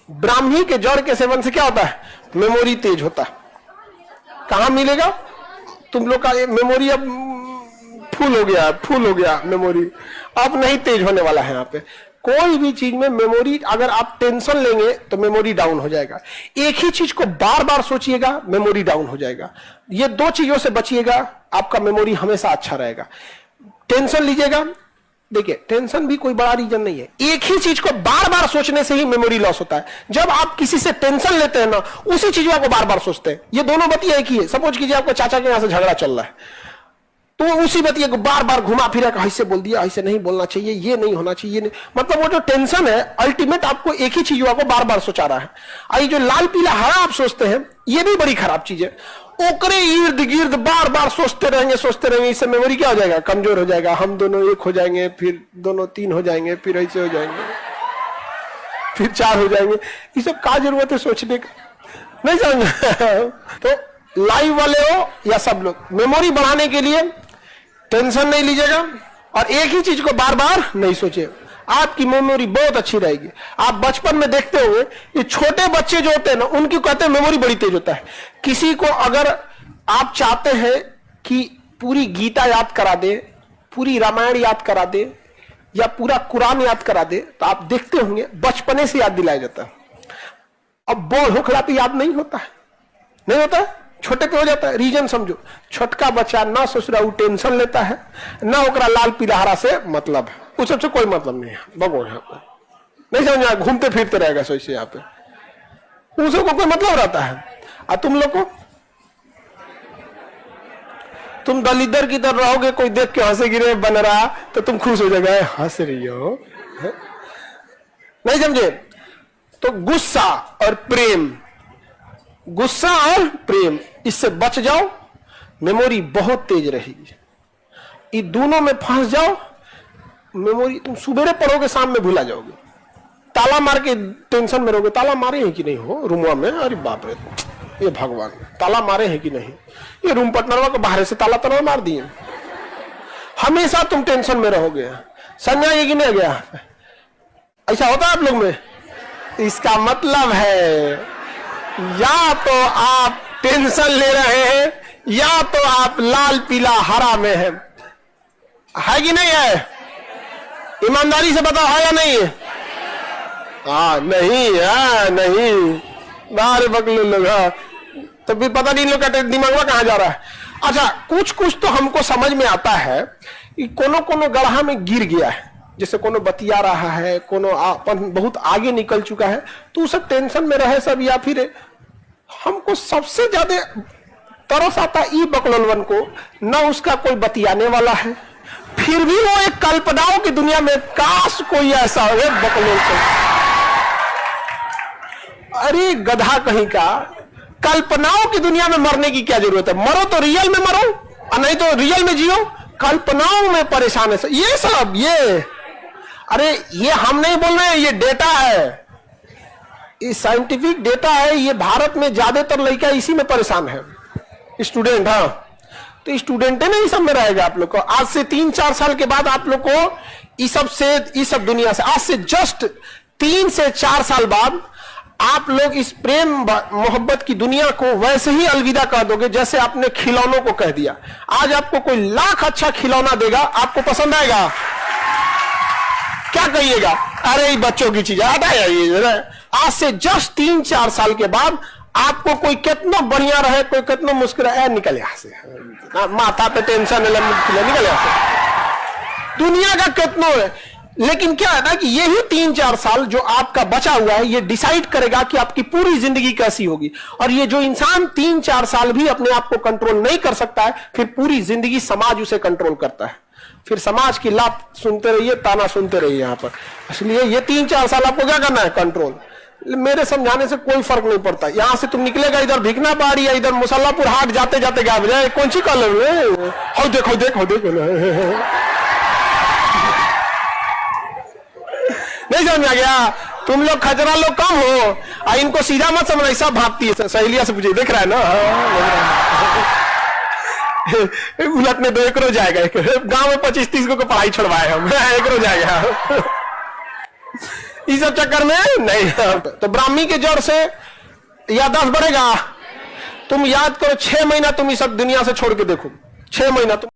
ब्राह्मी के जड़ के सेवन से क्या होता है? मेमोरी तेज होता है। कहां मिलेगा? तुम लोग का मेमोरी अब फुल हो गया मेमोरी, अब नहीं तेज होने वाला है। यहाँ पे कोई भी चीज में मेमोरी, अगर आप टेंशन लेंगे तो मेमोरी डाउन हो जाएगा। एक ही चीज को बार बार सोचिएगा, मेमोरी डाउन हो जाएगा। ये दो चीजों से बचिएगा, आपका मेमोरी हमेशा अच्छा रहेगा। टेंशन लीजिएगा, देखिए टेंशन भी कोई बड़ा रीजन नहीं है, एक ही चीज को बार बार सोचने से ही मेमोरी लॉस होता है। जब आप किसी से टेंशन लेते हैं ना, उसी चीज को बार बार सोचते हैं। ये दोनों बतिया एक ही है। सपोज कीजिए आपको चाचा के यहां से झगड़ा चल रहा है, तो उसी बतिया को बार बार घुमा फिरा कर ऐसे बोल दिया, ऐसे नहीं बोलना चाहिए, ये नहीं होना चाहिए, नहीं। मतलब वो जो टेंशन है अल्टीमेट आपको एक ही चीज को बार बार सोचा रहा है। आई जो लाल पीला हरा आप सोचते हैं, ये भी बड़ी खराब चीज है। ओकरे इर्द गिर्द बार बार सोचते रहेंगे, इससे मेमोरी क्या हो जाएगा? कमजोर हो जाएगा। हम दोनों एक हो जाएंगे, फिर दोनों तीन हो जाएंगे, फिर ऐसे हो जाएंगे, फिर चार हो जाएंगे। ये सब क्या जरूरत है सोचने का? नहीं समझ? तो लाइव वाले हो या सब लोग, मेमोरी बढ़ाने के लिए टेंशन नहीं लीजिएगा और एक ही चीज को बार बार नहीं सोचिए, आपकी मेमोरी बहुत अच्छी रहेगी। आप बचपन में देखते होंगे, ये छोटे बच्चे जो होते हैं ना, उनकी कहते हैं मेमोरी बड़ी तेज होता है। किसी को अगर आप चाहते हैं कि पूरी गीता याद करा दे, पूरी रामायण याद करा दे या पूरा कुरान याद करा दे, तो आप देखते होंगे बचपने से याद दिलाया जाता है। अब बोल होखला पे याद नहीं होता है, नहीं होता है, छोटे पे हो जाता है। रीजन समझो, छोटका बच्चा ना ससुरा वो टेंशन लेता है, ना ओकरा लाल पीला हरा से मतलब है, उस सबसे कोई मतलब नहीं है। बगो यहाँ पे नहीं समझा, घूमते फिरते रहेगा सोचिए यहाँ पे, उसे को कोई मतलब रहता है। और तुम लोग को, तुम दलिदर की तरह रहोगे, कोई देख के हंसे गिरे बन रहा तो तुम खुश हो जाएगा, हंस रही हो, नहीं समझे? तो गुस्सा और प्रेम, गुस्सा और प्रेम, इससे बच जाओ, मेमोरी बहुत तेज रहेगी। ये दोनों में फंस जाओ, मेमोरी तुम सुबेरे पढ़ोगे, शाम में भूला जाओगे। ताला मार के टेंशन में रहोगे, ताला मारे हैं कि नहीं हो रूमवा में, अरे बाप रे, ये भगवान ताला मारे हैं कि नहीं, ये रूम पार्टनरवा को बाहर से ताला तला मार दिए। हमेशा तुम टेंशन में रहोगे। समझा ये कि नहीं गया? ऐसा होता है आप लोग में? इसका मतलब है या तो आप टेंशन ले रहे हैं या तो आप लाल पीला हरा में है कि नहीं है? ईमानदारी से बताओ, है या नहीं है? हाँ नहीं है, नहीं बाहर बकले लोग, तो फिर पता नहीं लोग का दिमाग में कहां जा रहा है। अच्छा, कुछ कुछ तो हमको समझ में आता है कि कोनो कोनो गढ़ा में गिर गया है, जैसे कोनो बतिया रहा है, कोनो बहुत आगे निकल चुका है, तो उस टेंशन में रहे सब। या फिर हमको सबसे ज्यादा तरस आता ई बकलोलवन को, ना उसका कोई बतियाने वाला है, फिर भी वो एक कल्पनाओं की दुनिया में, काश कोई ऐसा हो बकलोल को। अरे गधा कहीं का, कल्पनाओं की दुनिया में मरने की क्या जरूरत है? मरो तो रियल में मरो, और नहीं तो रियल में जियो। कल्पनाओं में परेशान है ये सब, ये अरे ये हम नहीं बोल रहे हैं, ये डेटा है, ये साइंटिफिक डेटा है। ये भारत में ज्यादातर लड़का इसी में परेशान है, स्टूडेंट। हाँ, तो स्टूडेंट है ना, इस सब में रहेगा आप लोग को। आज से 3-4 साल के बाद आप लोग को इस सब दुनिया से, आज से जस्ट 3 से 4 साल बाद आप लोग इस प्रेम मोहब्बत की दुनिया को वैसे ही अलविदा कह दोगे जैसे आपने खिलौनों को कह दिया। आज आपको कोई लाख अच्छा खिलौना देगा, आपको पसंद आएगा? क्या कहिएगा? अरे ये बच्चों की चीज है। आज से जस्ट 3-4 साल के बाद आपको कोई कितना बढ़िया रहे, कोई कितना मुस्कुराए, निकल यहां से, माथा पे टेंशन निकल यहां से, दुनिया का कितना है। लेकिन क्या है ना कि यही 3-4 साल जो आपका बचा हुआ है, ये डिसाइड करेगा कि आपकी पूरी जिंदगी कैसी होगी। और ये जो इंसान 3-4 साल भी अपने आप को कंट्रोल नहीं कर सकता है, फिर पूरी जिंदगी समाज उसे कंट्रोल करता है। फिर समाज की लात सुनते रहिए, ताना सुनते रहिए यहाँ पर। इसलिए ये 3-4 साल आपको क्या करना है? कंट्रोल। मेरे समझाने से कोई फर्क नहीं पड़ता। यहां से तुम निकलेगा इधर भिकना पहाड़ी या इधर मुसल्लापुर हाट जाते जाते क्या बजाय कौन सी कॉलेज, देखो देखो देखो नहीं समझ में आ गया? तुम लोग खजरा लोग कम हो, इनको सीधा मत समझना, ऐसा भागती है। सहेलिया से पूछिए, देख रहा है ना? उलट में 2 एकरो जाएगा। गांव में 25-30 को पढ़ाई छोड़वाए हम, 1 एकरो जाएगा। इस सब चक्कर में नहीं। तो ब्राह्मी के जड़ से याददाश्त बढ़ेगा। तुम याद करो 6 महीना तुम इस सब दुनिया से छोड़ के देखो, 6 महीना तुम